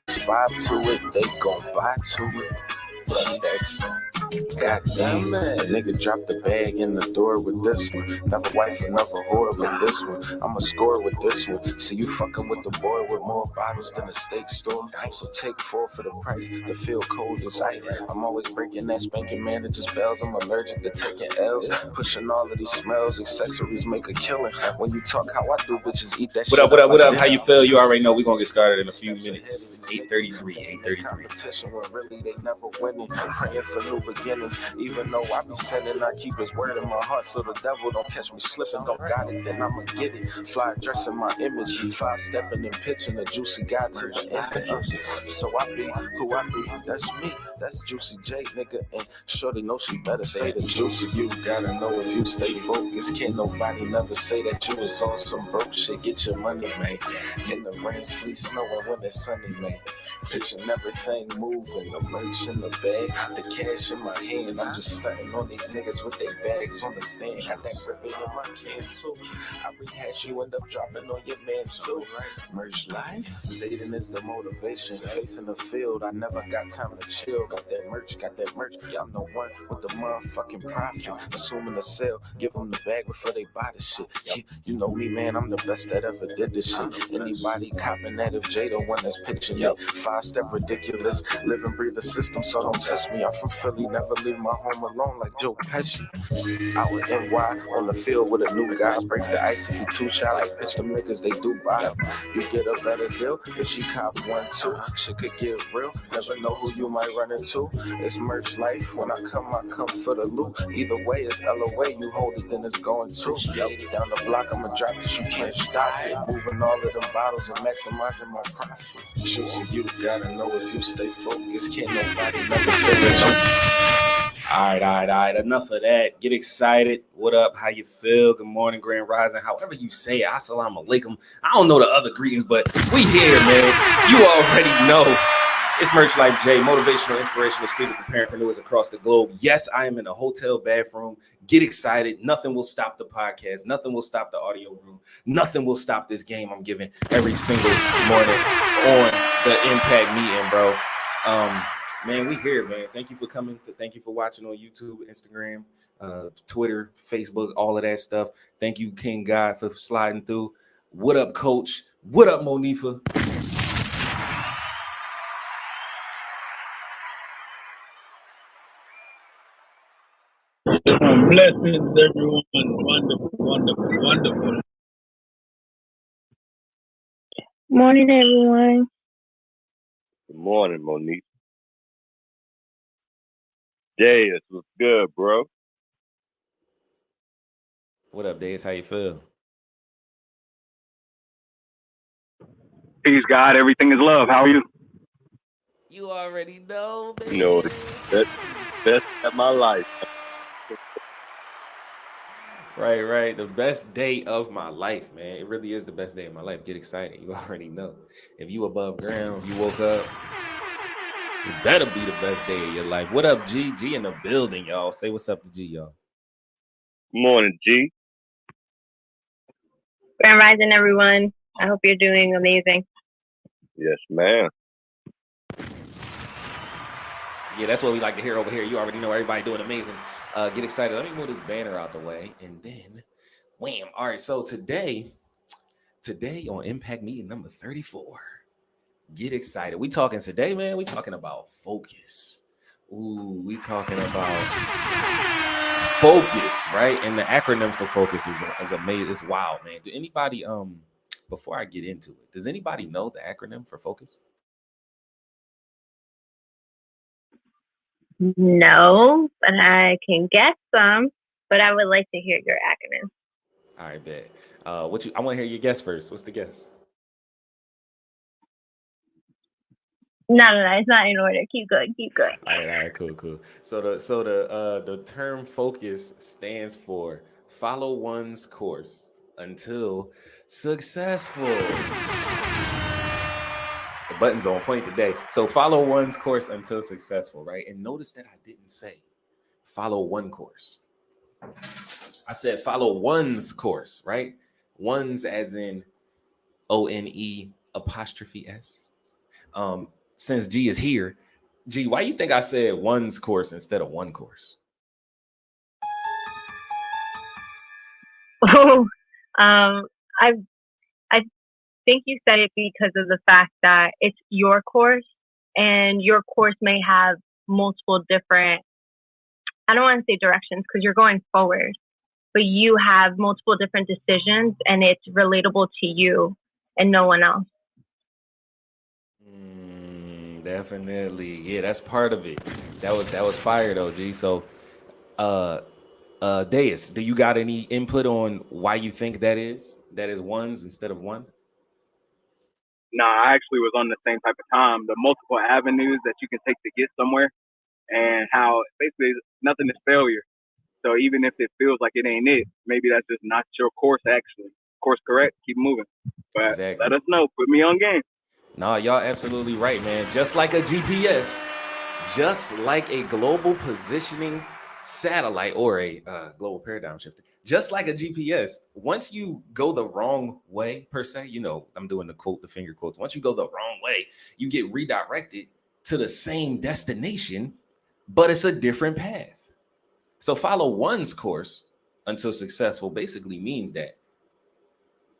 Vibe to it, they gon' buy to it. Plus that's God damn it. Nigga dropped the bag in the door with this one. Never wife, never whore with this one. I'ma score with this one. So you fucking with the boy with more bottles than a steak store. So take 4 for the price. The feel cold as ice. I'm always breaking that spanking manager's bells. I'm allergic to taking L's. Pushing all of these smells. Accessories make a killing. When you talk how I do, bitches eat that shit. What up? How you feel? You already know we're gonna get started in a few minutes. 8:33. When really they never winning. Praying for new beginnings. Even though I be sending, I keep his word in my heart. So the devil don't catch me slipping. Don't got it, then I'ma get it. Fly dressing my image. 5 stepping and pitching a juicy guy to the end. So I be who I be. That's me. That's Juicy J, nigga. And shorty know she better say the juicy. You gotta know if you stay focused. Can't nobody never say that you was on some broke shit. Get your money, man. In the rain, sleet, snowing when it's sunny, man. Pitching everything moving, the merch in the bag, the cash in my hand. I'm just starting on these niggas with their bags on the stand. Got that ribbon in my can too. I rehash, you end up dropping on your man too. Merch life, Satan is the motivation. Facing the field, I never got time to chill. Got that merch. I'm the one with the motherfucking profit. Assuming the sale, give them the bag before they buy the shit. Yeah, you know me, man, I'm the best that ever did this shit. Anybody copping that if Jay the one that's pitching it. 5-step ridiculous, live and breathe the system, so don't test me. I'm from Philly, never leave my home alone like Joe Pesci. Out with NY on the field with a new guy. Break the ice if you too shy, like pitch them niggas, they do buy. You get a better deal if she cop 1, 2. Shit could get real, never know who you might run into. It's merch life, when I come for the loot. Either way, it's LOA, you hold it, then it's going too. Down the block, I'ma drop this, you can't stop it. Moving all of them bottles and maximizing my profit. Juicy, you gotta know if you stay focused. Can't nobody never say that. All right. Enough of that. Get excited. What up? How you feel? Good morning, Grand Rising. However you say it. Assalamu alaikum. I don't know the other greetings, but we here, man. You already know. It's Merch Life J, motivational, inspirational speaker for parentpreneurs across the globe. Yes, I am in a hotel bathroom. Get excited. Nothing will stop the podcast. Nothing will stop the audio room. Nothing will stop this game I'm giving every single morning on the Impact meeting, bro. Man, we here, man. Thank you for coming. Thank you for watching on YouTube, Instagram, Twitter, Facebook, all of that stuff. Thank you, King God, for sliding through. What up, Coach? What up, Monifa? Blessings, everyone. Wonderful. Morning, everyone. Good morning, Monique. Jay, what's good, bro? What up, Dez? How you feel? Peace, God. Everything is love. How are you? You already know, baby. You know, best of my life. Right. The best day of my life, man. It really is the best day of my life. Get excited. You already know. If you above ground, if you woke up, it better be the best day of your life. What up, G? G in the building, y'all. Say what's up to G, y'all. Morning, G. Grand Rising, everyone. I hope you're doing amazing. Yes, ma'am. Yeah, that's what we like to hear over here. You already know everybody doing amazing. Get excited. Let me move this banner out the way, and then wham. All right, so today on Impact Meeting number 34. Get excited. We talking today, man. We talking about focus. Ooh, we talking about focus, right? And the acronym for focus is amazing. It's wild, man. Do anybody before I get into it, does anybody know the acronym for focus? No, but I can guess some. But I would like to hear your acronym. All right, bet. I want to hear your guess first. What's the guess? No, it's not in order. Keep going. All right, cool. So the term focus stands for follow one's course until successful. The button's on point today. So follow one's course until successful, right? And notice that I didn't say follow one course. I said follow one's course, right? One's as in ONE'. Since G is here, G, why you think I said one's course instead of one course? Oh, I I think you said it because of the fact that it's your course, and your course may have multiple different. I don't want to say directions because you're going forward, but you have multiple different decisions, and it's relatable to you and no one else. Definitely. Yeah, that's part of it. That was fire though, G. So Deus, do you got any input on why you think that is ones instead of one? Nah, I actually was on the same type of time. The multiple avenues that you can take to get somewhere, and how basically nothing is failure. So even if it feels like it ain't it, maybe that's just not your course actually. Course correct, keep moving. But Exactly. let us know. Put me on game. No, y'all absolutely right, man. Just like a GPS, just like a global positioning satellite or a global paradigm shifter, just like a GPS, once you go the wrong way, per se, I'm doing the finger quotes. Once you go the wrong way, you get redirected to the same destination, but it's a different path. So follow one's course until successful basically means that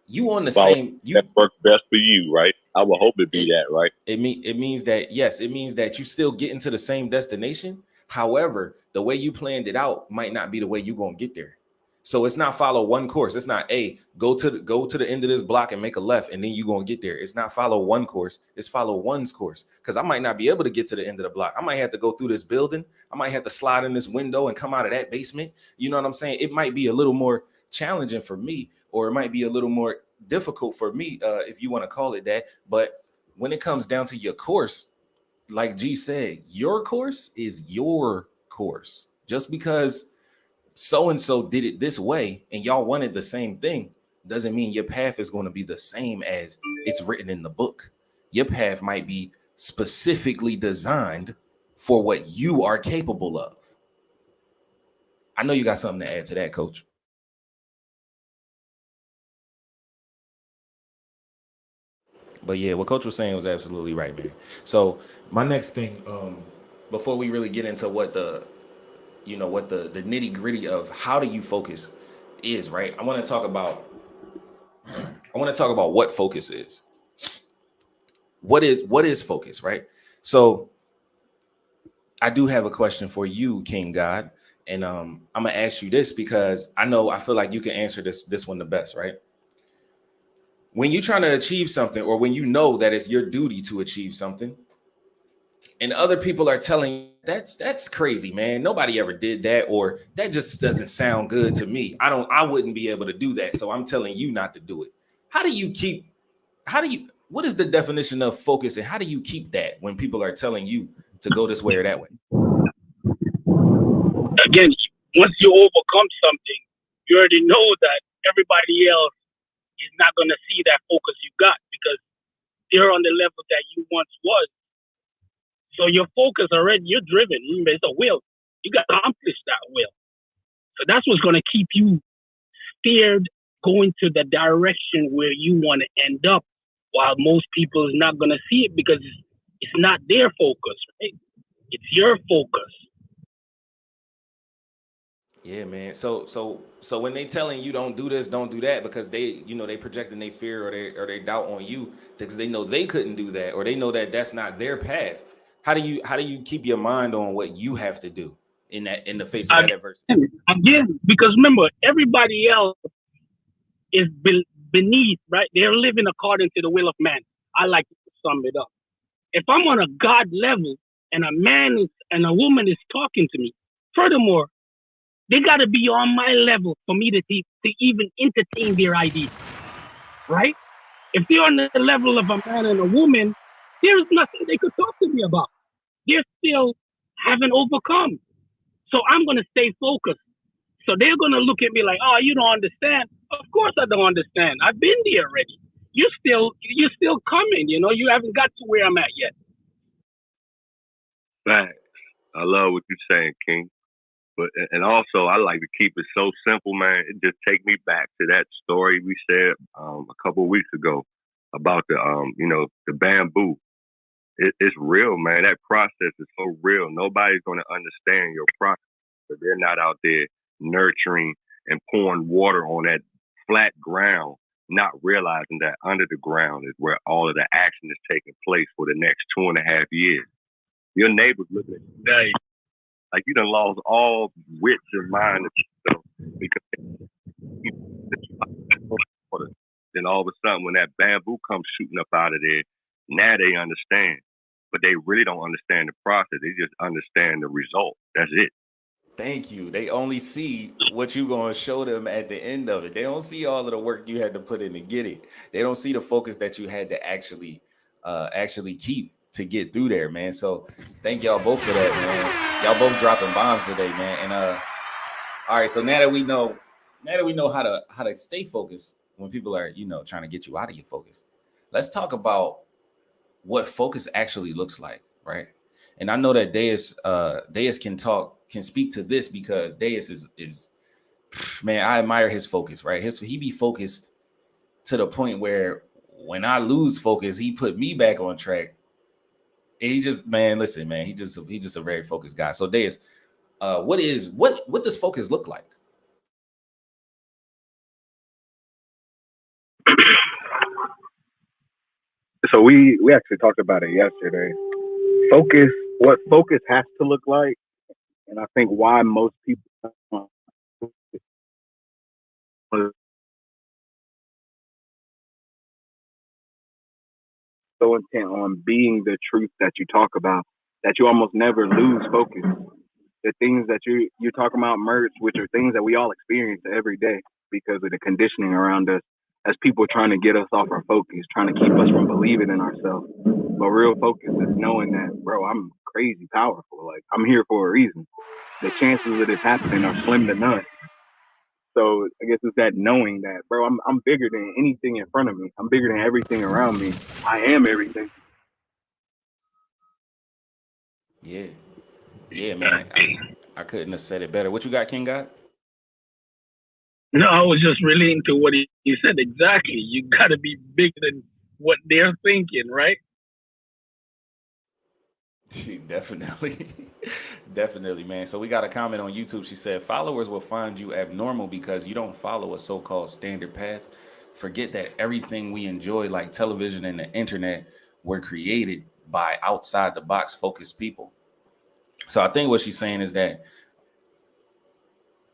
you on the Follow same that works best for you, right? I would hope it be that, right? It means that, yes, it means that you still get into the same destination. However, the way you planned it out might not be the way you're gonna get there. So it's not follow one course. It's not, hey, go to the end of this block and make a left, and then you're gonna get there. It's not follow one course, it's follow one's course. Because I might not be able to get to the end of the block. I might have to go through this building, I might have to slide in this window and come out of that basement. You know what I'm saying? It might be a little more challenging for me, or it might be a little more difficult for me, if you want to call it that. But when it comes down to your course, like G said, your course is your course. Just because so and so did it this way and y'all wanted the same thing doesn't mean your path is going to be the same as it's written in the book. Your path might be specifically designed for what you are capable of. I know you got something to add to that, Coach. But yeah, what Coach was saying was absolutely right, man. So my next thing, before we really get into what the nitty gritty of how do you focus is, right? I want to talk about what focus is. What is focus, right? So I do have a question for you, King God, and I'm gonna ask you this because I feel like you can answer this one the best, right? When you're trying to achieve something, or when you know that it's your duty to achieve something, and other people are telling you that's crazy, man, nobody ever did that, or that just doesn't sound good to me, I wouldn't be able to do that, so I'm telling you not to do it. What is the definition of focus, and how do you keep that when people are telling you to go this way or that way? Again, once you overcome something, you already know that everybody else is not going to see that focus you got because they're on the level that you once was. So your focus already, you're driven. Remember, it's a will. You got to accomplish that will. So that's what's going to keep you steered, going to the direction where you want to end up, while most people is not going to see it because it's not their focus, right? It's your focus. Yeah, man. So when they telling you don't do this, don't do that, because they projecting their fear or they doubt on you because they know they couldn't do that, or they know that that's not their path. How do you keep your mind on what you have to do in the face of that adversity? Again, because remember, everybody else is beneath, right? They're living according to the will of man. I like to sum it up. If I'm on a God level and a man and a woman is talking to me, furthermore, they got to be on my level for me to even entertain their ideas, right? If they're on the level of a man and a woman, there's nothing they could talk to me about. They're still haven't overcome. So I'm going to stay focused. So they're going to look at me like, oh, you don't understand. Of course I don't understand. I've been there already. You're still coming, you haven't got to where I'm at yet. Facts. I love what you're saying, King. But and also I like to keep it so simple, man. It just take me back to that story we said a couple of weeks ago about the bamboo. It's real, man. That process is so real. Nobody's going to understand your process if they're not out there nurturing and pouring water on that flat ground, not realizing that under the ground is where all of the action is taking place for the next 2.5 years. Your neighbor's looking at you Right. like you done lost all wits and mind of yourself because then all of a sudden when that bamboo comes shooting up out of there, now they understand. But they really don't understand the process. They just understand the result. That's it. Thank you. They only see what you gonna show them at the end of it. They don't see all of the work you had to put in to get it. They don't see the focus that you had to actually keep to get through there, man. So thank y'all both for that, man. Y'all both dropping bombs today, man. And all right, so now that we know how to stay focused when people are, trying to get you out of your focus, let's talk about what focus actually looks like, right? And I know that Deus can speak to this because Deus is man, I admire his focus, right? He be focused to the point where when I lose focus, he put me back on track. And he just, man, listen, man, he just a very focused guy. So Deus, what does focus look like? So we actually talked about it yesterday. What focus has to look like, and I think why most people so intent on being the truth that you talk about that you almost never lose focus. The things that you're talking about merge, which are things that we all experience every day because of the conditioning around us as people trying to get us off our focus, trying to keep us from believing in ourselves. But real focus is knowing that, bro, I'm crazy powerful. Like, I'm here for a reason. The chances of this happening are slim to none. So I guess it's that knowing that, bro, I'm bigger than anything in front of me. I'm bigger than everything around me. I am everything. Yeah, man. I couldn't have said it better. What you got, King God? No, I was just relating to what he said exactly. You got to be bigger than what they're thinking, right? Definitely. Definitely, man. So we got a comment on YouTube. She said, followers will find you abnormal because you don't follow a so-called standard path. Forget that everything we enjoy, like television and the internet, were created by outside the box focused people. So I think what she's saying is that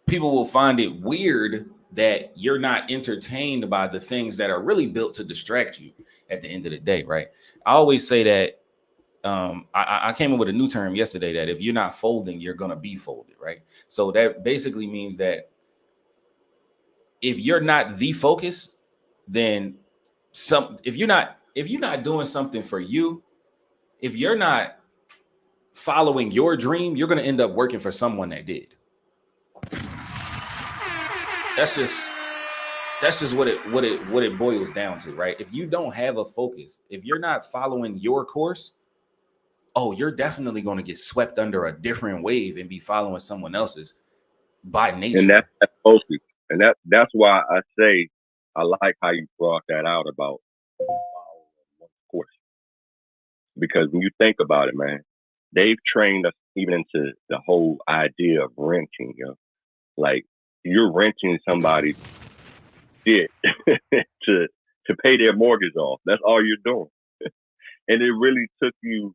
people will find it weird that you're not entertained by the things that are really built to distract you at the end of the day, right? I always say that I came up with a new term yesterday that if you're not folding, you're going to be folded, right? So that basically means that if you're not the focus, then if you're not doing something for you, if you're not following your dream, you're going to end up working for someone that did. That's just what it boils down to, right? If you don't have a focus, if you're not following your course, you're definitely going to get swept under a different wave and be following someone else's by nature. And that's focus. And that's why I say I like how you brought that out about following one course. Because when you think about it, man, they've trained us even into the whole idea of renting, Like you're renting somebody's shit to pay their mortgage off. That's all you're doing. And it really took you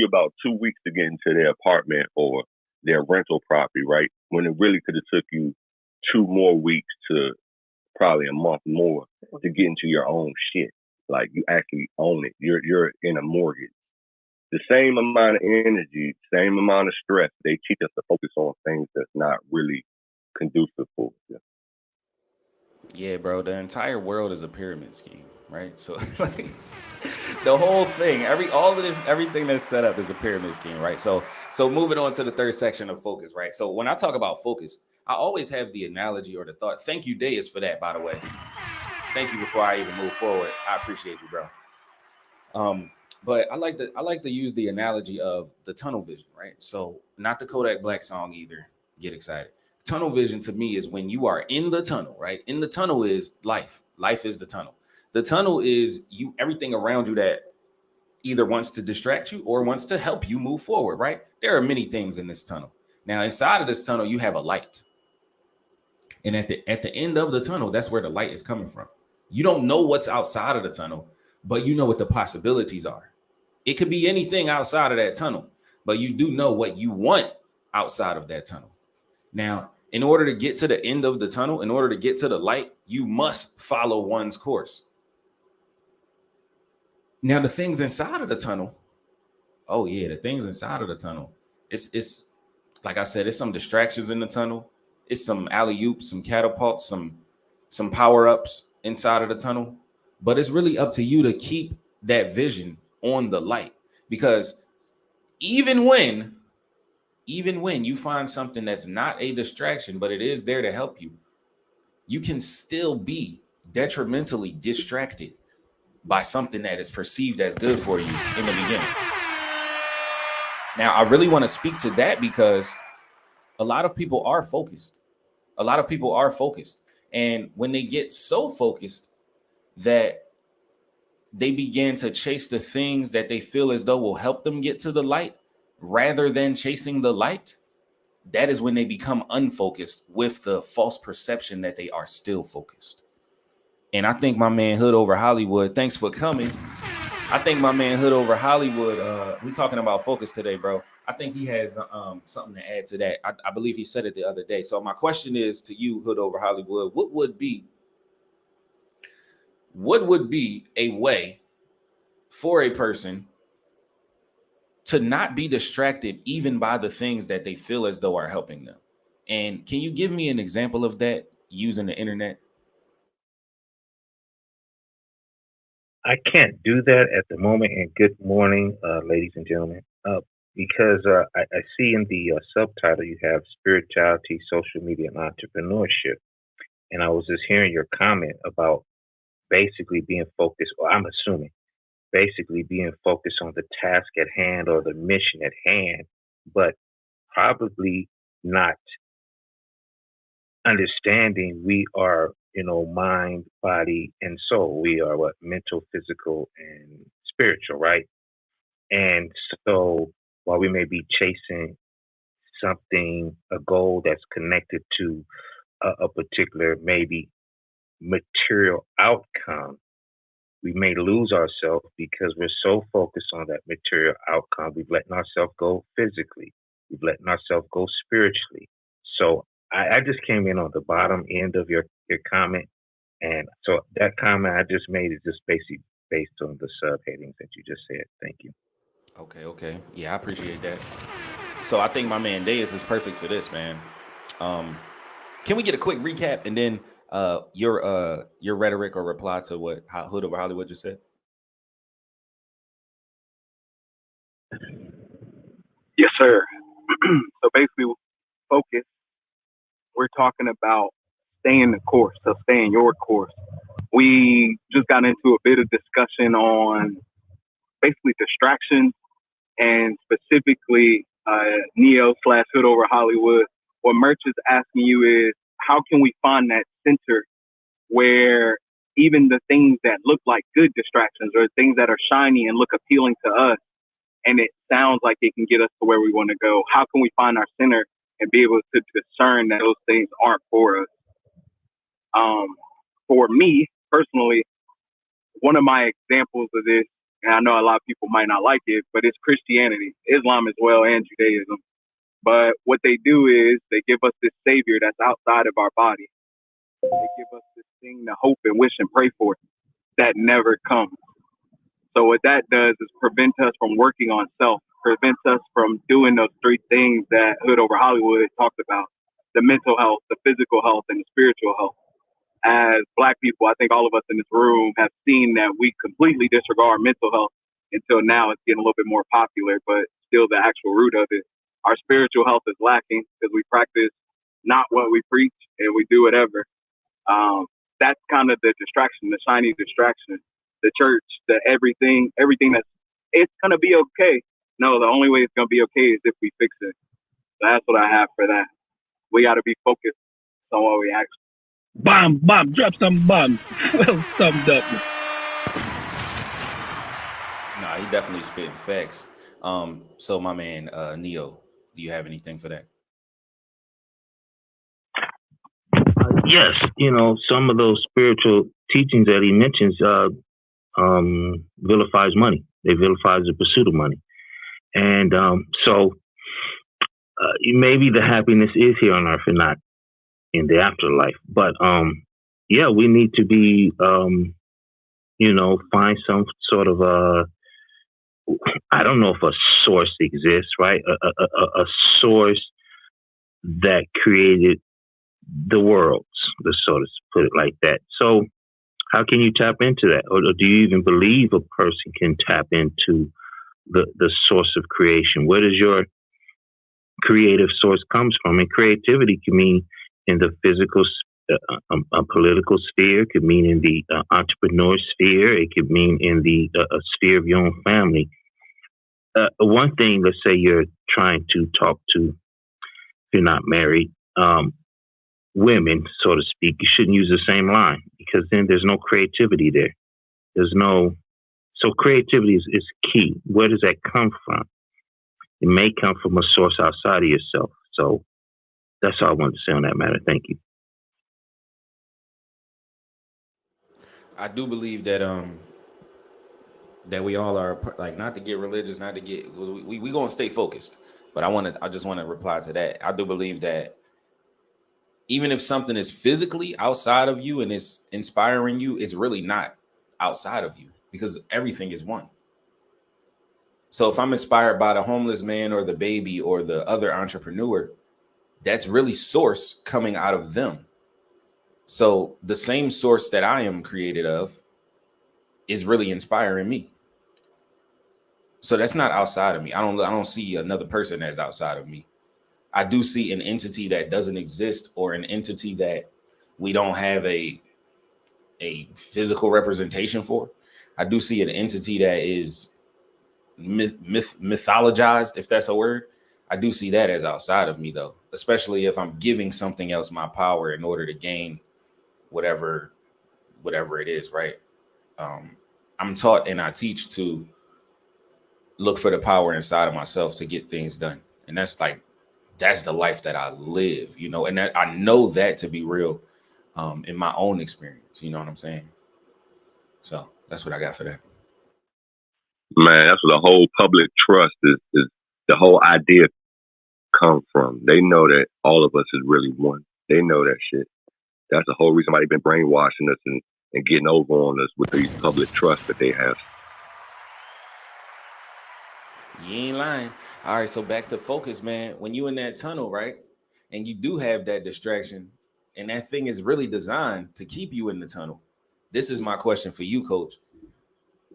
about 2 weeks to get into their apartment or their rental property, right? When it really could have took you 2 more weeks to probably a month more to get into your own shit. Like you actually own it. You're in a mortgage. The same amount of energy, same amount of stress. They teach us to focus on things that's not really conducive for us. Yeah, bro. The entire world is a pyramid scheme, right? So like the whole thing, everything that's set up is a pyramid scheme, right? So moving on to the third section of focus, right? So when I talk about focus, I always have the analogy or the thought. Thank you, Deus, for that, by the way. Thank you before I even move forward. I appreciate you, bro. But I like to use the analogy of the tunnel vision, right? So not the Kodak Black song either. Get excited. Tunnel vision to me is when you are in the tunnel, right? In the tunnel is life. Life is the tunnel. The tunnel is everything around you that either wants to distract you or wants to help you move forward, right? There are many things in this tunnel. Now, inside of this tunnel, you have a light. And at the end of the tunnel, that's where the light is coming from. You don't know what's outside of the tunnel, but you know what the possibilities are. It could be anything outside of that tunnel, but you do know what you want outside of that tunnel. Now, in order to get to the end of the tunnel, in order to get to the light, you must follow one's course. Now, the things inside of the tunnel, oh yeah, the things inside of the tunnel, it's like I said, it's some distractions in the tunnel. It's some alley-oops, some catapults, some power-ups inside of the tunnel. But it's really up to you to keep that vision on the light, because even when you find something that's not a distraction, but it is there to help you, you can still be detrimentally distracted by something that is perceived as good for you in the beginning. Now, I really want to speak to that because a lot of people are focused. And when they get so focused that they begin to chase the things that they feel as though will help them get to the light rather than chasing the light, that is when they become unfocused with the false perception that they are still focused. And I think my man Hood Over Hollywood, thanks for coming. I think my man Hood Over Hollywood, we talking about focus today, bro. I think he has something to add to that. I believe he said it the other day. So my question is to you, Hood Over Hollywood, what would be a way for a person to not be distracted even by the things that they feel as though are helping them? And can you give me an example of that using the internet? I can't do that at the moment. And good morning, ladies and gentlemen, because I see in the subtitle you have spirituality, social media, and entrepreneurship. And I was just hearing your comment about basically being focused, or I'm assuming basically being focused on the task at hand or the mission at hand, but probably not understanding we are, mind, body, and soul. We are what? Mental, physical, and spiritual, right? And so while we may be chasing something, a goal that's connected to a particular maybe material outcome, we may lose ourselves because we're so focused on that material outcome. We've letting ourselves go physically. We've letting ourselves go spiritually. So I just came in on the bottom end of your comment. And so that comment I just made is just basically based on the subheadings that you just said. Thank you. Okay. Yeah, I appreciate that. So I think my man Deus is perfect for this, man. Can we get a quick recap and then your rhetoric or reply to what Hood Over Hollywood just said? Yes, sir. So basically, focus. We're talking about staying the course, so staying your course. We just got into a bit of discussion on basically distractions and specifically Neo/Hood Over Hollywood. What Merch is asking you is, how can we find that center where even the things that look like good distractions or things that are shiny and look appealing to us, and it sounds like it can get us to where we want to go, how can we find our center and be able to discern that those things aren't for us? For me personally, one of my examples of this, and I know a lot of people might not like it, but it's Christianity, Islam as well, and Judaism. But what they do is they give us this savior that's outside of our body. They give us this thing to hope and wish and pray for that never comes. So what that does is prevent us from working on self, prevents us from doing those three things that Hood Over Hollywood talked about: the mental health, the physical health, and the spiritual health. As Black people, I think all of us in this room have seen that we completely disregard mental health until now it's getting a little bit more popular, but still the actual root of it. Our spiritual health is lacking because we practice not what we preach and we do whatever. That's kind of the distraction, the shiny distraction, the church, the everything that's, it's going to be okay. No, the only way it's going to be okay is if we fix it. So that's what I have for that. We got to be focused on what we actually. Bomb, drop some bombs. Well summed up. Nah, he definitely spitting facts. So my man, Neo, do you have anything for that? Yes, some of those spiritual teachings that he mentions vilifies money. They vilifies the pursuit of money, and so maybe the happiness is here on earth and not in the afterlife. But yeah, we need to be find some sort of I don't know if a source exists, right? A source that created the worlds, let's sort of put it like that. So how can you tap into that? Or do you even believe a person can tap into the source of creation? Where does your creative source comes from? And creativity can mean in the physical, political sphere, it could mean in the entrepreneur sphere, it could mean in the sphere of your own family. One thing, let's say you're trying to talk to, if you're not married, women, so to speak, you shouldn't use the same line because then there's no creativity there. So creativity is key. Where does that come from? It may come from a source outside of yourself. So that's all I wanted to say on that matter. Thank you. I do believe that that we all are, like, not to get religious, not to get, because we gonna stay focused. But I just want to reply to that. I do believe that even if something is physically outside of you and it's inspiring you, it's really not outside of you because everything is one. So if I'm inspired by the homeless man or the baby or the other entrepreneur, that's really source coming out of them. So the same source that I am created of is really inspiring me. So that's not outside of me. I don't see another person as outside of me. I do see an entity that doesn't exist or an entity that we don't have a physical representation for. I do see an entity that is mythologized, if that's a word. I do see that as outside of me, though, especially if I'm giving something else my power in order to gain whatever it is, right? I'm taught and I teach to look for the power inside of myself to get things done. And that's the life that I live, and that I know that to be real in my own experience. You know what I'm saying? So that's what I got for that. Man, that's where the whole public trust is the whole idea come from. They know that all of us is really one. They know that shit. That's the whole reason why they've been brainwashing us and getting over on us with these public trust that they have. You ain't lying. All right, so back to focus, man. When you in that tunnel, right, and you do have that distraction, and that thing is really designed to keep you in the tunnel. This is my question for you, Coach.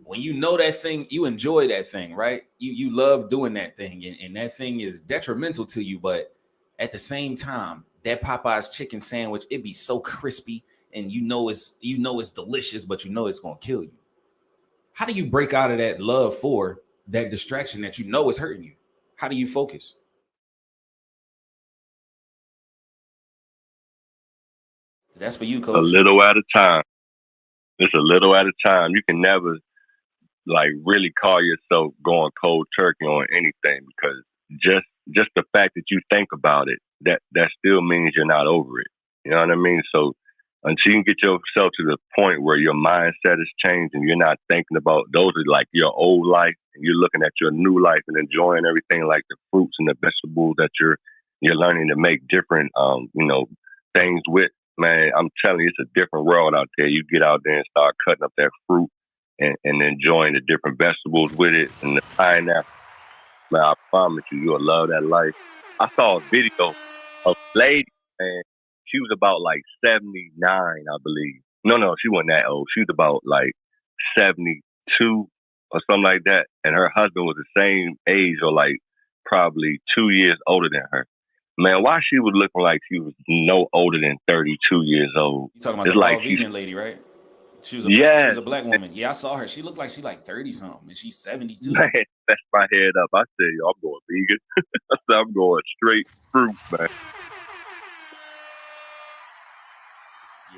When you know that thing, you enjoy that thing, right? You love doing that thing, and that thing is detrimental to you, but at the same time, that Popeye's chicken sandwich, it be so crispy, and it's delicious, but it's gonna kill you. How do you break out of that love for that distraction that is hurting you? How do you focus? That's for you, Coach. A little at a time. It's a little at a time. You can never really call yourself going cold turkey on anything because just the fact that you think about it, that still means you're not over it. You know what I mean? So until you can get yourself to the point where your mindset is changed and you're not thinking about those are like your old life and you're looking at your new life and enjoying everything like the fruits and the vegetables that you're learning to make different things with, man, I'm telling you, it's a different world out there. You get out there and start cutting up that fruit and enjoying the different vegetables with it and the pineapple. Man, I promise you'll love that life. I saw a video of a lady, man. She was about 79, I believe. No, she wasn't that old. She was about 72 or something like that. And her husband was the same age or probably 2 years older than her. Man, why she was looking like she was no older than 32 years old? You talking about the raw vegan lady, right? She was a black woman. Yeah, I saw her. She looked like she 30 something, and she's 72. Man, that's my head up. I said, yo, I'm going vegan. I said, I'm going straight fruit, man.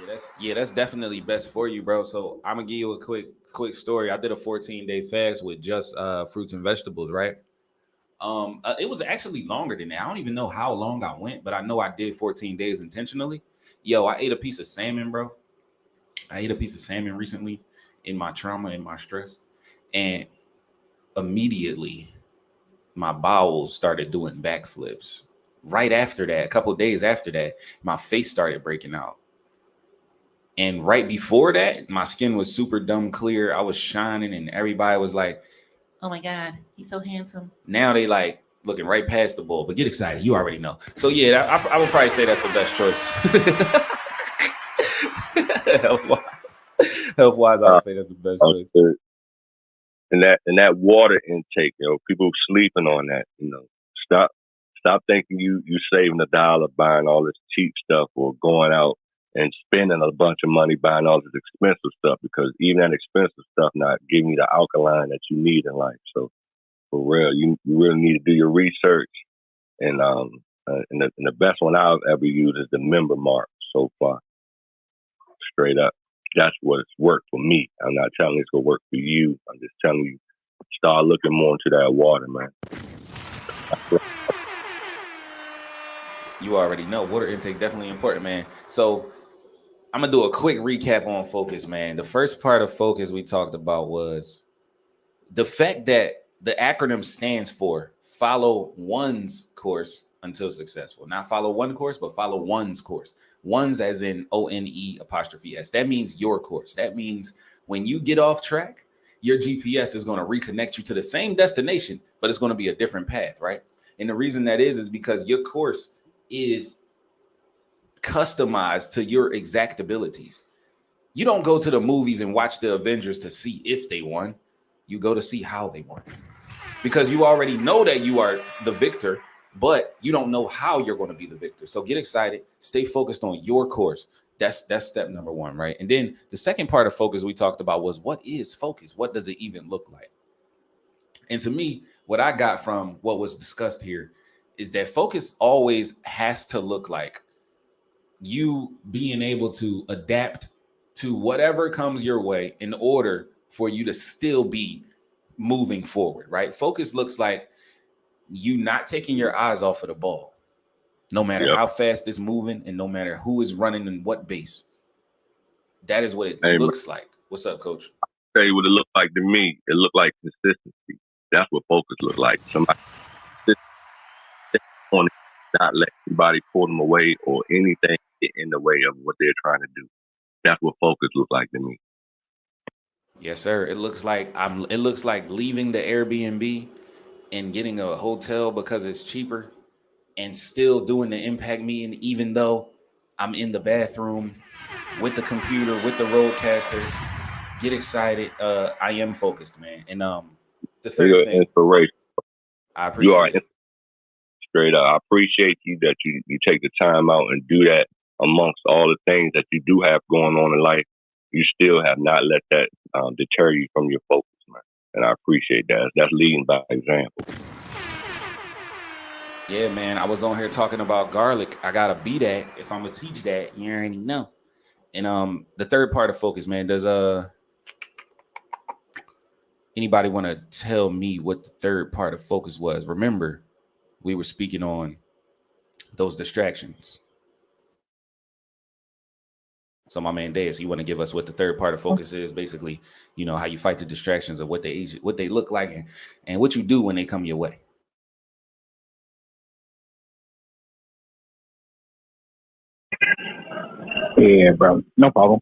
That's definitely best for you, bro. So I'm gonna give you a quick story. I did a 14-day fast with just fruits and vegetables, right? It was actually longer than that. I don't even know how long I went, but I know I did 14 days intentionally. Yo, I ate a piece of salmon, bro. I ate a piece of salmon recently in my trauma and my stress, and immediately my bowels started doing backflips. Right after that, a couple of days after that, my face started breaking out. And right before that, my skin was super dumb clear. I was shining, and everybody was like, "Oh my God, he's so handsome." Now they like looking right past the bull. But get excited, you already know. So yeah, I would probably say that's the best choice. Health wise, I would say that's the best choice. And that water intake, people sleeping on that. Stop thinking you saving $1 buying all this cheap stuff or going out and spending a bunch of money buying all this expensive stuff, because even that expensive stuff not giving you the alkaline that you need in life. So for real, you really need to do your research. And the best one I've ever used is the Member Mark so far. Straight up. That's what's worked for me. I'm not telling you it's gonna work for you. I'm just telling you, start looking more into that water, man. You already know water intake definitely important, man. So I'm gonna do a quick recap on focus, man. The first part of focus we talked about was the fact that the acronym stands for follow one's course until successful. Not follow one course, but follow one's course. One's as in ONE''S. That means your course. That means when you get off track, your GPS is going to reconnect you to the same destination, but it's going to be a different path, right? And the reason that is because your course is customized to your exact abilities. You don't go to the movies and watch the Avengers to see if they won. You go to see how they won, because you already know that you are the victor, but you don't know how you're going to be the victor. So get excited, stay focused on your course. That's step number one, right? And then the second part of focus we talked about was, what is focus? What does it even look like? And to me, what I got from what was discussed here is that focus always has to look like you being able to adapt to whatever comes your way in order for you to still be moving forward, right? Focus looks like you not taking your eyes off of the ball, no matter how fast it's moving and no matter who is running and what base. That is what it looks like. What's up, Coach? I'll tell you what it looked like to me. It looked like consistency. That's what focus looked like. Somebody on not let anybody pull them away or anything get in the way of what they're trying to do. That's what focus looks like to me. Yes, sir. It looks like leaving the Airbnb and getting a hotel because it's cheaper and still doing the impact meeting, even though I'm in the bathroom with the computer, with the roadcaster. Get excited. I am focused, man. And the third thing, inspiration. I appreciate it. Straight up. I appreciate you that you take the time out and do that amongst all the things that you do have going on in life. You still have not let that deter you from your focus, man. And I appreciate that. That's leading by example. Yeah, man. I was on here talking about garlic. I gotta be that if I'm gonna teach that. You already know. And the third part of focus, man. Does anybody want to tell me what the third part of focus was? Remember, we were speaking on those distractions. So my man Deus, you want to give us what the third part of focus is? Basically, how you fight the distractions of what they look like and what you do when they come your way. Yeah, bro. No problem.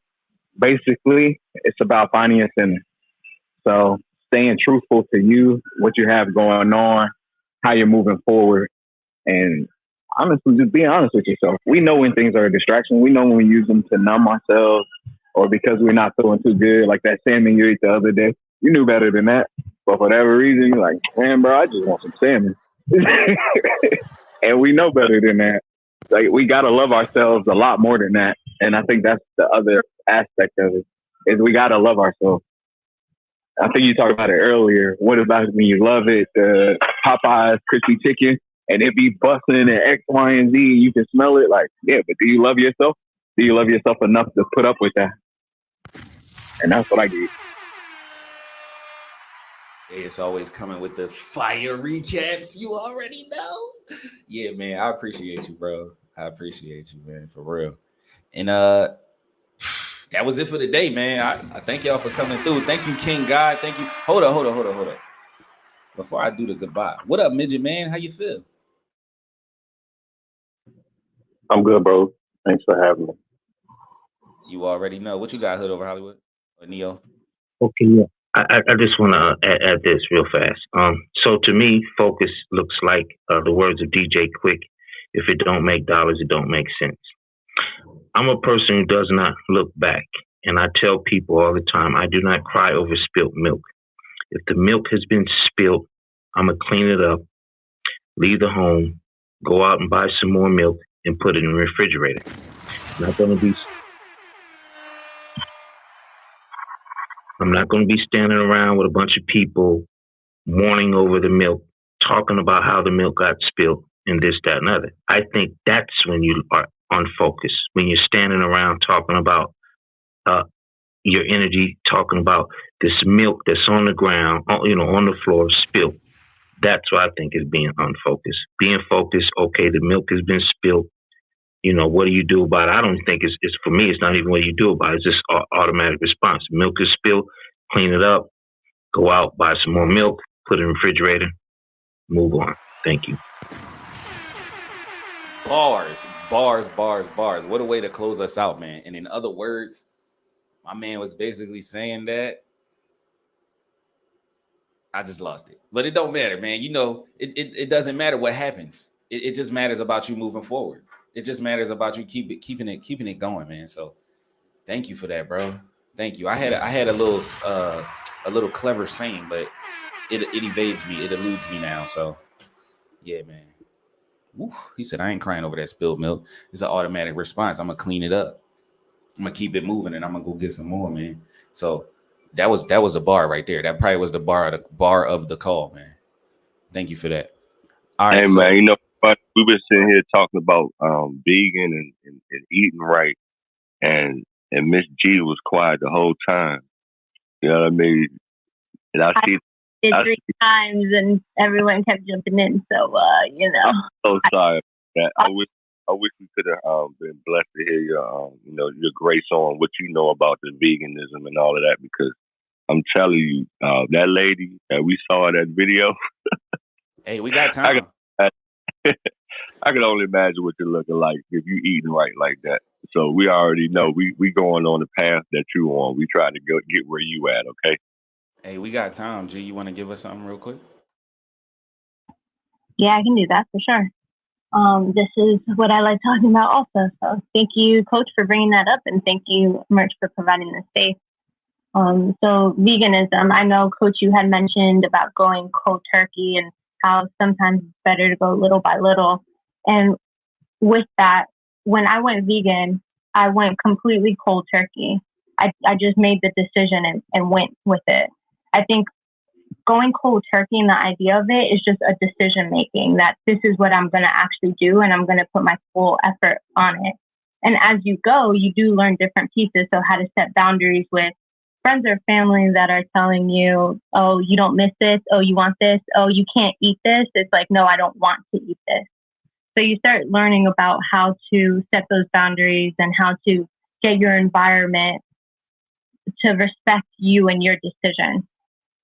Basically, it's about finding your center. So staying truthful to you, what you have going on, how you're moving forward, and honestly, just being honest with yourself. We know when things are a distraction. We know when we use them to numb ourselves or because we're not feeling too good, like that salmon you ate the other day. You knew better than that. But for whatever reason, you're like, man, bro, I just want some salmon. And we know better than that. Like, we got to love ourselves a lot more than that. And I think that's the other aspect of it, is we got to love ourselves. I think you talked about it earlier. What about when you love it, the Popeyes crispy chicken, and it be busting and X, Y, and Z, and you can smell it? Like, yeah, but do you love yourself? Do you love yourself enough to put up with that? And that's what I did. It's always coming with the fire recaps. You already know. Yeah, man. I appreciate you, bro. I appreciate you, man, for real. And that was it for the day, man. I thank y'all for coming through. Thank you, King God. Thank you. Hold up. Before I do the goodbye, what up, midget man? How you feel? I'm good, bro. Thanks for having me. You already know. What you got, Hood Over Hollywood or Neo? Okay, yeah. I just want to add this real fast. So to me, focus looks like the words of DJ Quick. If it don't make dollars, it don't make sense. I'm a person who does not look back. And I tell people all the time, I do not cry over spilt milk. If the milk has been spilled, I'm going to clean it up, leave the home, go out and buy some more milk and put it in the refrigerator. I'm not going to be standing around with a bunch of people mourning over the milk, talking about how the milk got spilled and this, that, and other. I think that's when you are unfocused, when you're standing around talking about your energy, talking about this milk that's on the ground, on the floor, spilled. That's what I think is being unfocused. Being focused, okay, the milk has been spilled. What do you do about it? I don't think it's for me, it's not even what you do about it. It's just automatic response. Milk is spilled, clean it up, go out, buy some more milk, put it in the refrigerator, move on. Thank you. Bars. What a way to close us out, man. And in other words, my man was basically saying that I just lost it. But it don't matter, man. It doesn't matter what happens. It just matters about you moving forward. It just matters about you keeping it going, man. So thank you for that, bro. Thank you. I had a little clever saying, but it evades me. It eludes me now. So yeah, man. Woo. He said, I ain't crying over that spilled milk. It's an automatic response. I'm going to clean it up. I'm going to keep it moving, and I'm going to go get some more, man. So that was a bar right there. That probably was the bar of the call, man. Thank you for that. All right, hey, man, but we've been sitting here talking about vegan and eating right, and Miss G was quiet the whole time. You know what I mean? And I see did 3 times and everyone kept jumping in. So, I'm so sorry for that. I wish we could have been blessed to hear your grace on what you know about the veganism and all of that, because I'm telling you, that lady that we saw in that video. Hey, we got time. I can only imagine what you're looking like if you eating right like that. So we already know we going on the path that you on. We trying to get where you at, okay? Hey, we got time. G, you want to give us something real quick? Yeah, I can do that for sure. This is what I like talking about also. So thank you, Coach, for bringing that up, and thank you, Merch, for providing this space. So veganism, I know, Coach, you had mentioned about going cold turkey and how sometimes it's better to go little by little. And with that, when I went vegan, I went completely cold turkey. I just made the decision and went with it. I think going cold turkey and the idea of it is just a decision making that this is what I'm going to actually do, and I'm going to put my full effort on it. And as you go, you do learn different pieces. So how to set boundaries with friends or family that are telling you, oh, you don't miss this. Oh, you want this. Oh, you can't eat this. It's like, no, I don't want to eat this. So you start learning about how to set those boundaries and how to get your environment to respect you and your decision.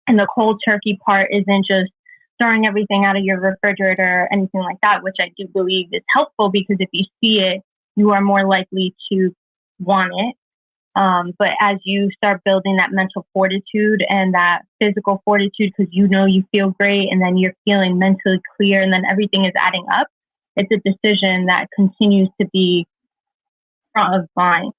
And the cold turkey part isn't just throwing everything out of your refrigerator or anything like that, which I do believe is helpful, because if you see it, you are more likely to want it. But as you start building that mental fortitude and that physical fortitude, because you feel great, and then you're feeling mentally clear, and then everything is adding up, it's a decision that continues to be front of mind.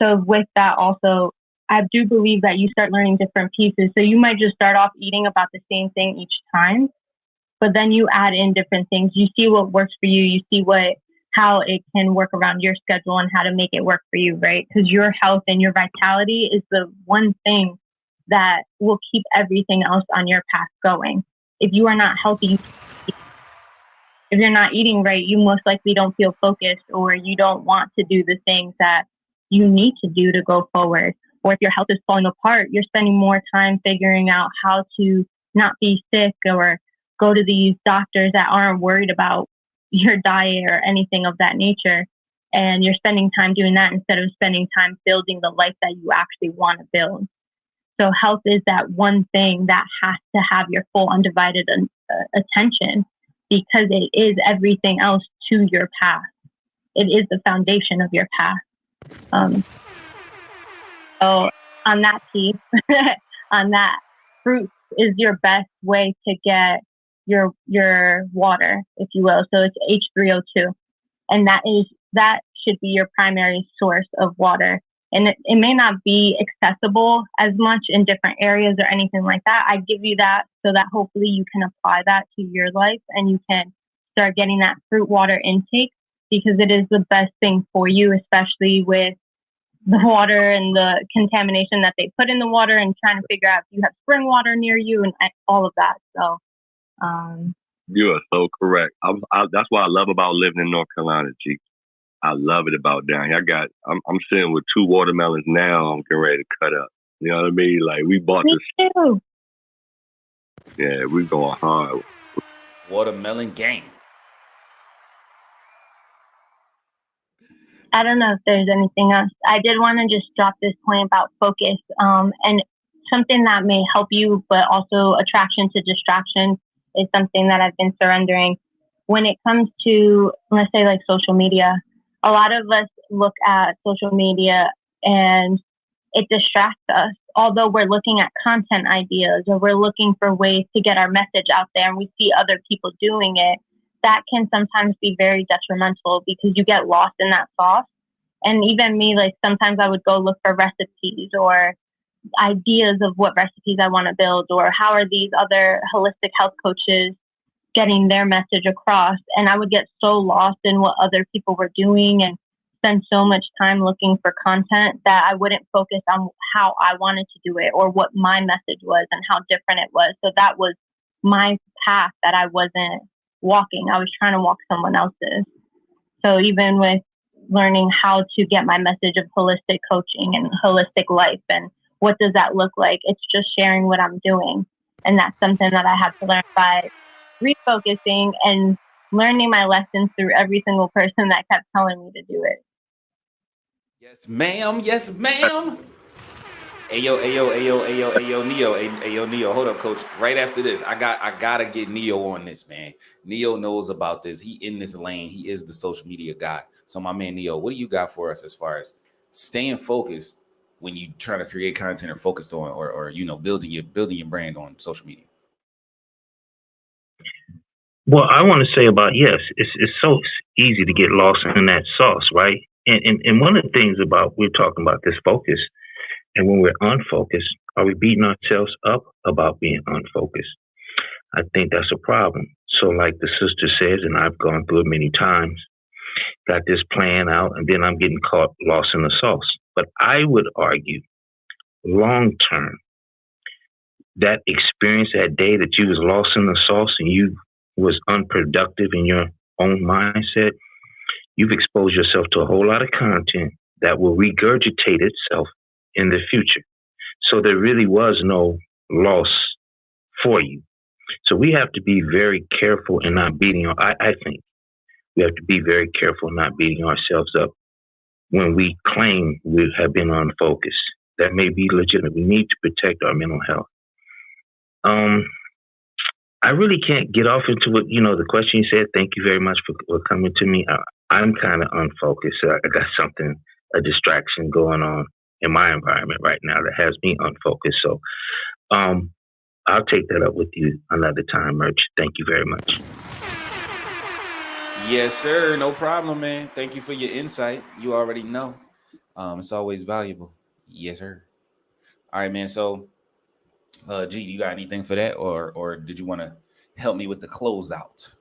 So with that also, I do believe that you start learning different pieces. So you might just start off eating about the same thing each time, but then you add in different things. You see what works for you. You see how it can work around your schedule and how to make it work for you, right? Because your health and your vitality is the one thing that will keep everything else on your path going. If you are not healthy, if you're not eating right, you most likely don't feel focused, or you don't want to do the things that you need to do to go forward. Or if your health is falling apart, you're spending more time figuring out how to not be sick, or go to these doctors that aren't worried about your diet or anything of that nature. And you're spending time doing that instead of spending time building the life that you actually want to build. So health is that one thing that has to have your full undivided attention, because it is everything else to your path. It is the foundation of your path. So on that piece, on that, fruit is your best way to get your water, if you will. So it's H3O2, and that should be your primary source of water. And it may not be accessible as much in different areas or anything like that. I give you that so that hopefully you can apply that to your life and you can start getting that fruit water intake, because it is the best thing for you, especially with the water and the contamination that they put in the water, and trying to figure out if you have spring water near you and all of that. So You are so correct. That's what I love about living in North Carolina, G. I love it about down here. I'm sitting with 2 watermelons now. I'm getting ready to cut up. You know what I mean? Like, we bought me this. too. Yeah, we going hard. Watermelon gang. I don't know if there's anything else. I did want to just drop this point about focus, and something that may help you, but also attraction to distraction is something that I've been surrendering. When it comes to, let's say, like social media, a lot of us look at social media and it distracts us. Although we're looking at content ideas, or we're looking for ways to get our message out there, and we see other people doing it, that can sometimes be very detrimental, because you get lost in that sauce. And even me, like, sometimes I would go look for recipes or ideas of what recipes I want to build, or how are these other holistic health coaches getting their message across. And I would get so lost in what other people were doing and spend so much time looking for content that I wouldn't focus on how I wanted to do it, or what my message was and how different it was. So that was my path that I wasn't walking. I was trying to walk someone else's. So even with learning how to get my message of holistic coaching and holistic life, and what does that look like, it's just sharing what I'm doing. And that's something that I have to learn by refocusing and learning my lessons through every single person that kept telling me to do it. Yes, ma'am. Yes, ma'am. Ayo, Neo. Hold up, coach. Right after this, I gotta get Neo on this, man. Neo knows about this. He in this lane. He is the social media guy. So my man Neo, what do you got for us as far as staying focused when you try to create content or focused on, or building your brand on social media? Well, I want to say about, yes, it's so easy to get lost in that sauce, right? And one of the things about, we're talking about this focus, and when we're unfocused, are we beating ourselves up about being unfocused? I think that's a problem. So like the sister says, and I've gone through it many times, got this plan out, and then I'm getting caught lost in the sauce. But I would argue, long term, that experience, that day that you was lost in the sauce and you was unproductive in your own mindset, you've exposed yourself to a whole lot of content that will regurgitate itself in the future. So there really was no loss for you. So we have to be very careful in not beating, I think we have to be very careful not beating ourselves up when we claim we have been unfocused. That may be legitimate. We need to protect our mental health. I really can't get off into what, the question you said. Thank you very much for coming to me. I'm kind of unfocused. I got a distraction going on in my environment right now that has me unfocused. So I'll take that up with you another time, Merch. Thank you very much. Yes, sir. No problem, man. Thank you for your insight. You already know. It's always valuable. Yes, sir. All right, man. So, G, you got anything for that, or did you want to help me with the closeout?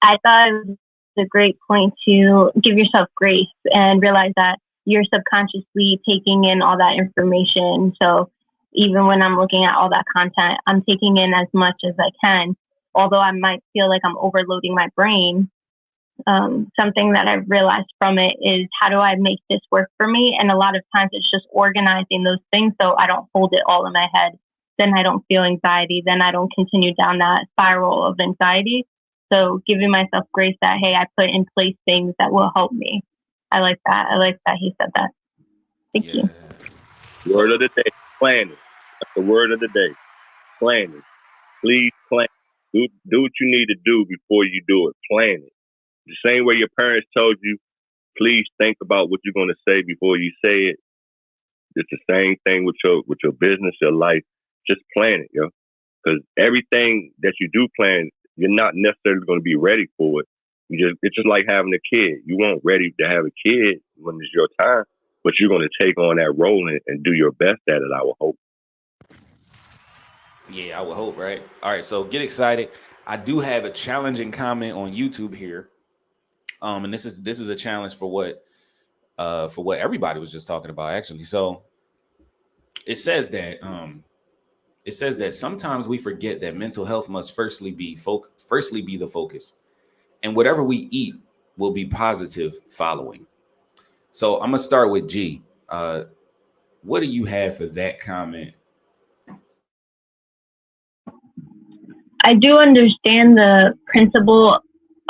I thought it was a great point to give yourself grace and realize that you're subconsciously taking in all that information. So even when I'm looking at all that content, I'm taking in as much as I can. although I might feel like I'm overloading my brain, something that I've realized from it is, how do I make this work for me? And a lot of times it's just organizing those things so I don't hold it all in my head. Then I don't feel anxiety. Then I don't continue down that spiral of anxiety. So giving myself grace that, hey, I put in place things that will help me. I like that. I like that he said that. Thank you. Word of the day, planning. That's the word of the day. Planning. Please plan. Do what you need to do before you do it. Plan it. The same way your parents told you, please think about what you're going to say before you say it. It's the same thing with your business, your life. Just plan it, yo. Because everything that you do plan, you're not necessarily going to be ready for it. It's just like having a kid. You weren't ready to have a kid when it's your time, but you're going to take on that role and do your best at it, I would hope. Yeah, I would hope, right? All right, so get excited. I do have a challenging comment on YouTube here. And this is a challenge for what everybody was just talking about, actually. So it says that sometimes we forget that mental health must firstly be the focus, and whatever we eat will be positive following. So I'm gonna start with G. What do you have for that comment? I do understand the principle,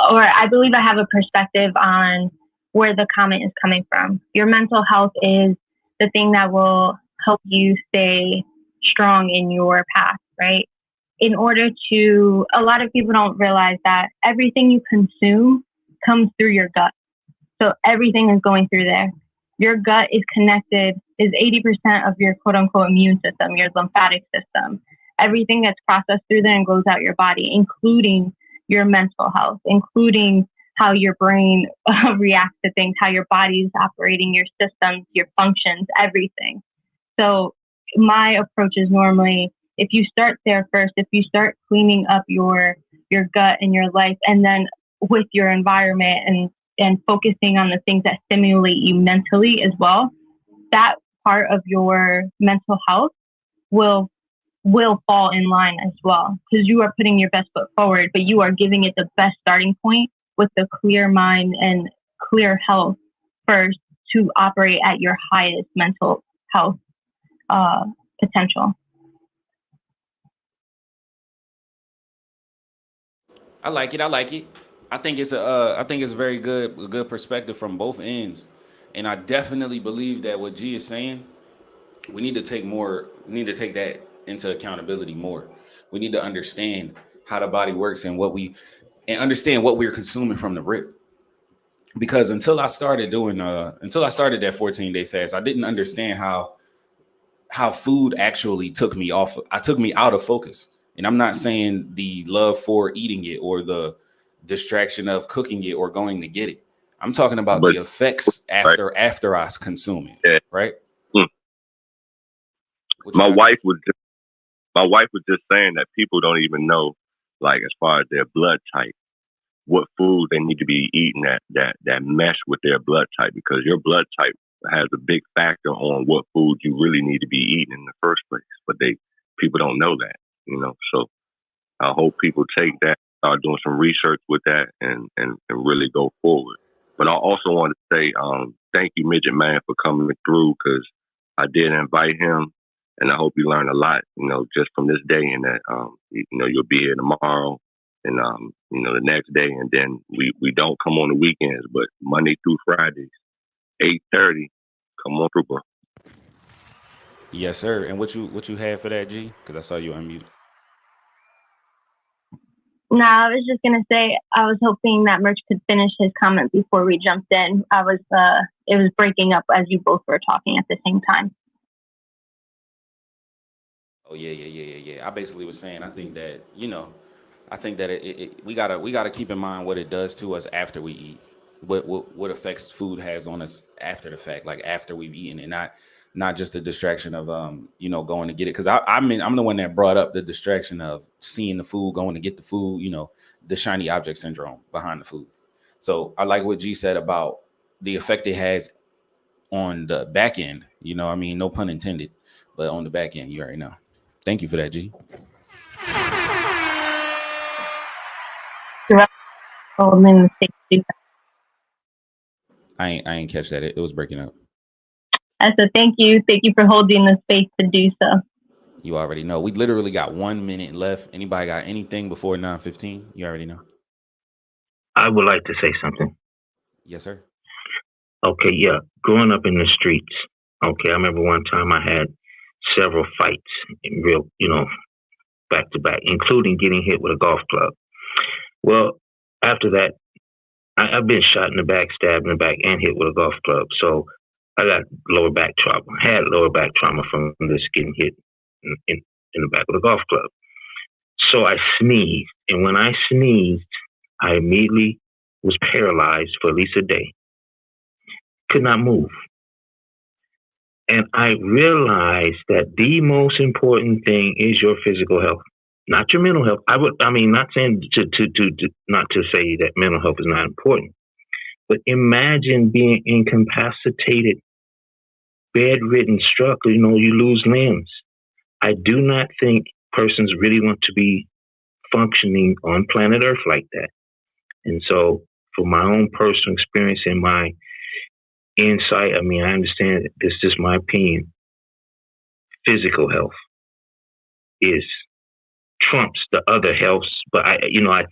or I believe I have a perspective on where the comment is coming from. Your mental health is the thing that will help you stay strong in your path, right? A lot of people don't realize that everything you consume comes through your gut. So everything is going through there. Your gut is 80% of your quote unquote immune system, your lymphatic system. Everything that's processed through there and goes out your body, including your mental health, including how your brain reacts to things, how your body is operating, your systems, your functions, everything. So my approach is normally, if you start there first, if you start cleaning up your gut and your life, and then with your environment and focusing on the things that stimulate you mentally as well, that part of your mental health will fall in line as well, because you are putting your best foot forward, but you are giving it the best starting point with the clear mind and clear health first to operate at your highest mental health potential. I like it. I think it's a very good perspective from both ends, and I definitely believe that what G is saying, we need to take that into accountability more. We need to understand how the body works and understand what we're consuming from the rip. Because until I started that 14-day fast, I didn't understand how food actually took me out of focus. And I'm not saying the love for eating it or the distraction of cooking it or going to get it. I'm talking about the effects after I consume it. Yeah. Right. My wife was just saying that people don't even know, like, as far as their blood type, what foods they need to be eating that mesh with their blood type, because your blood type has a big factor on what food you really need to be eating in the first place. But people don't know that, So I hope people take that, start doing some research with that, and really go forward. But I also want to say thank you, Midget Man, for coming through, because I did invite him. And I hope you learn a lot, just from this day, and that, you'll be here tomorrow and, the next day. And then we don't come on the weekends, but Monday through Fridays, 8:30, come on through, bro. Yes, sir. And what you had for that, G? Because I saw you unmuted. No, I was just going to say, I was hoping that Merch could finish his comment before we jumped in. It was breaking up as you both were talking at the same time. Oh yeah. I basically was saying, I think that we gotta keep in mind what it does to us after we eat, what effects food has on us after the fact, like after we've eaten it, not just the distraction of going to get it. Because I'm the one that brought up the distraction of seeing the food, going to get the food, the shiny object syndrome behind the food. So I like what G said about the effect it has on the back end. No pun intended, but on the back end, you already know. Thank you for that, G. holding the space to do so. I ain't catch that. It was breaking up. I said, thank you for holding the space to do so. You already know. We literally got 1 minute left. Anybody got anything before 9:15? You already know. I would like to say something. Yes, sir. Okay, yeah. Growing up in the streets, okay, I remember one time I had several fights, in real, back to back, including getting hit with a golf club. Well, after that, I've been shot in the back, stabbed in the back, and hit with a golf club. So I got lower back trauma. Had lower back trauma from this getting hit in the back with a golf club. So I sneezed, and when I sneezed, I immediately was paralyzed for at least a day. Could not move. And I realized that the most important thing is your physical health, not your mental health. Not saying not to say that mental health is not important, but imagine being incapacitated, bedridden, struck, you lose limbs. I do not think persons really want to be functioning on planet Earth like that. And so for my own personal experience and my insight, I understand this is just my opinion. Physical health trumps the other healths, but I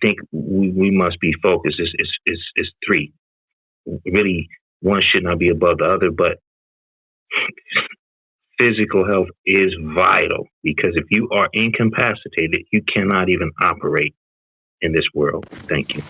think we must be focused. It's three. Really, one should not be above the other, but physical health is vital, because if you are incapacitated, you cannot even operate in this world. Thank you.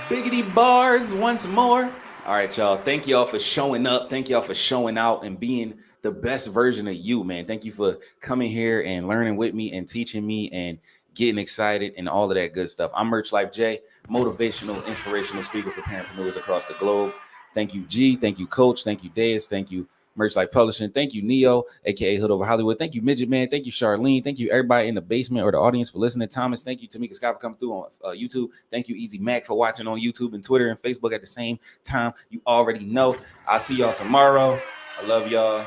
Biggity bars once more. All right, y'all. Thank y'all for showing up. Thank y'all for showing out and being the best version of you, man. Thank you for coming here and learning with me and teaching me and getting excited and all of that good stuff. I'm Merch Life J, motivational, inspirational speaker for parentpreneurs across the globe. Thank you, G. Thank you, Coach. Thank you, Dez. Thank you, Merch Life Publishing. Thank you, Neo, aka Hood Over Hollywood. Thank you, Midget Man. Thank you, Charlene. Thank you, everybody in the basement or the audience for listening. Thomas, thank you, Tamika Scott, for coming through on YouTube. Thank you, Easy Mac, for watching on YouTube and Twitter and Facebook at the same time. You already know. I'll see y'all tomorrow. I love y'all.